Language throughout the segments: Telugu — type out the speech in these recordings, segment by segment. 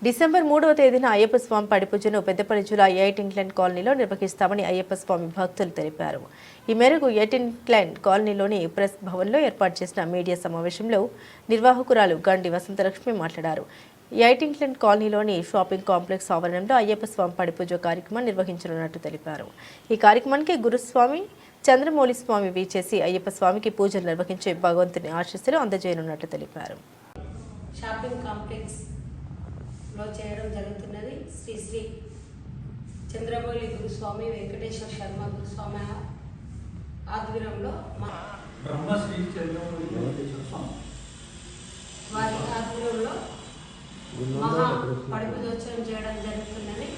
డిసెంబర్ 3వ తేదీన అయ్యప్ప స్వామి పడిపూజను పెద్దపల్లి జిల్లా ఎయిటింగ్లాండ్ కాలనీలో నిర్వహిస్తామని అయ్యప్ప స్వామి భక్తులు తెలిపారు. ఈ మేరకు ఎయిటింగ్లాండ్ కాలనీలోని ప్రెస్ భవన్లో ఏర్పాటు చేసిన మీడియా సమావేశంలో నిర్వాహకురాలు గండి వసంతలక్ష్మి మాట్లాడారు. ఎయిటింగ్లాండ్ కాలనీలోని షాపింగ్ కాంప్లెక్స్ ఆవరణంలో అయ్యప్ప స్వామి పడిపూజ కార్యక్రమం నిర్వహించనున్నట్టు తెలిపారు. ఈ కార్యక్రమానికి గురుస్వామి చంద్రమౌళి స్వామి వీచేసి అయ్యప్ప స్వామికి పూజలు నిర్వహించే భగవంతుని ఆశీస్సులు అందజేయనున్నట్లు తెలిపారు. షాపింగ్ కాంప్లెక్స్ లో చేయడం జరుగుతున్నది. శ్రీ శ్రీ చంద్రమౌళి గురుస్వామి వెంకటేశ్వర శర్మ గురుస్వామి ఆధ్వర్యంలో వారి ఆధ్వర్యంలో మహా పడిపూజోత్సవం చేయడం జరుగుతున్నది.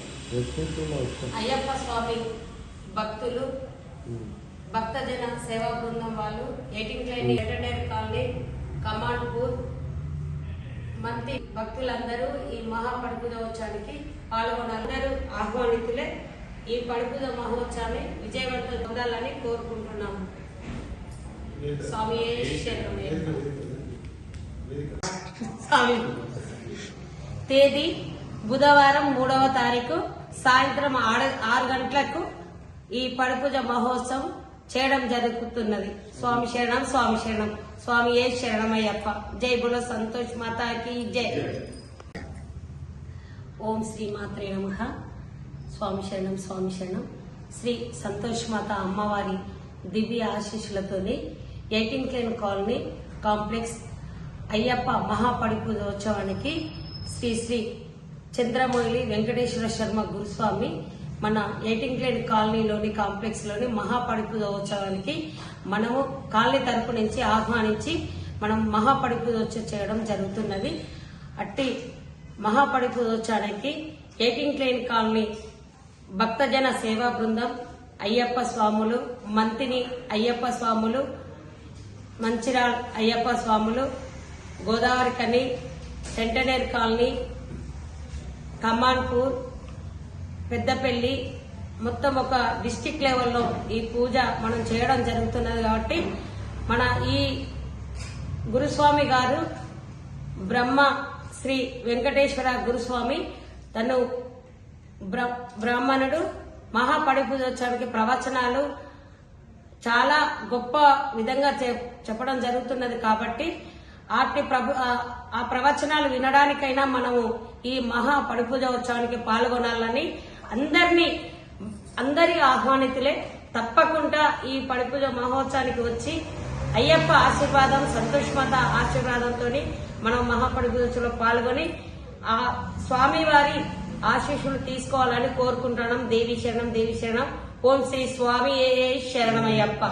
అయ్యప్ప స్వామి భక్తులు భక్తజన సేవా బృందం వాళ్ళు ఎయిటింగ్లాండ్ ఎంటర్టైన్మెంట్ కాలనీ కమాండ్పూర్ మంది భక్తులందరూ ఈ మహా పడిపూజ మహోత్సవానికి పాల్గొనందరూ ఆహ్వానితులే. ఈ పడిపూజ మహోత్సవాన్ని విజయవంతం పొందాలని కోరుకుంటున్నాము. స్వామి స్వామి తేదీ బుధవారం 3వ తారీఖు సాయంత్రం 6 గంటలకు ఈ పడిపూజ మహోత్సవం చేయడం జరుగుతున్నది. స్వామి శరణం, స్వామి శరణం, స్వామి ఏ శరణమయ్యప్ప. జై బుల సంతోష్ మాతాకి జై. ఓం శ్రీ మాత్రే నమః. స్వామి శరణం, స్వామి శరణం. శ్రీ సంతోష్ మాత అమ్మవారి దివ్య ఆశీస్సులతోని ఎయిటింగ్లాండ్ కాలనీ కాంప్లెక్స్ అయ్యప్ప మహాపడిపూజోత్సవానికి శ్రీ శ్రీ చంద్రమౌళి వెంకటేశ్వర శర్మ గురుస్వామి మన ఎయిటింగ్లాండ్ కాలనీలోని కాంప్లెక్స్ లోని మహాపడిపూజోత్సవానికి మనము కాలనీ తరపు నుంచి ఆహ్వానించి మనం మహాపడిపూజోత్సవం చేయడం జరుగుతున్నది. అట్టి మహాపడిపూజోత్సవానికి ఎయిటింగ్లాండ్ కాలనీ భక్తజన సేవా బృందం అయ్యప్ప స్వాములు, మంతిని అయ్యప్ప స్వాములు, మంచిరాల్ అయ్యప్ప స్వాములు, గోదావరి కని, సెంటనరీ కాలనీ, కమాన్పూర్, పెద్దపల్లి మొత్తం ఒక డిస్టిక్ లెవెల్లో ఈ పూజ మనం చేయడం జరుగుతున్నది. కాబట్టి మన ఈ గురుస్వామి గారు బ్రహ్మ శ్రీ వెంకటేశ్వర గురుస్వామి తను బ్రాహ్మణుడు. మహాపడిపూజోత్సవానికి ప్రవచనాలు చాలా గొప్ప విధంగా చెప్పడం జరుగుతున్నది. కాబట్టి ఆ ప్రవచనాలు వినడానికైనా మనము ఈ మహాపడిపూజోత్సవానికి పాల్గొనాలని అందరి ఆహ్వానితులే. తప్పకుండా ఈ పడిపూజ మహోత్సవానికి వచ్చి అయ్యప్ప ఆశీర్వాదం, సంతోషమాత ఆశీర్వాదంతో మనం మహాపడిపూజలో పాల్గొని ఆ స్వామివారి ఆశీస్సులు తీసుకోవాలని కోరుకుంటున్నాం. దేవి శరణం, దేవి శరణం. ఓం శ్రీ స్వామి శరణమయ్యప్ప.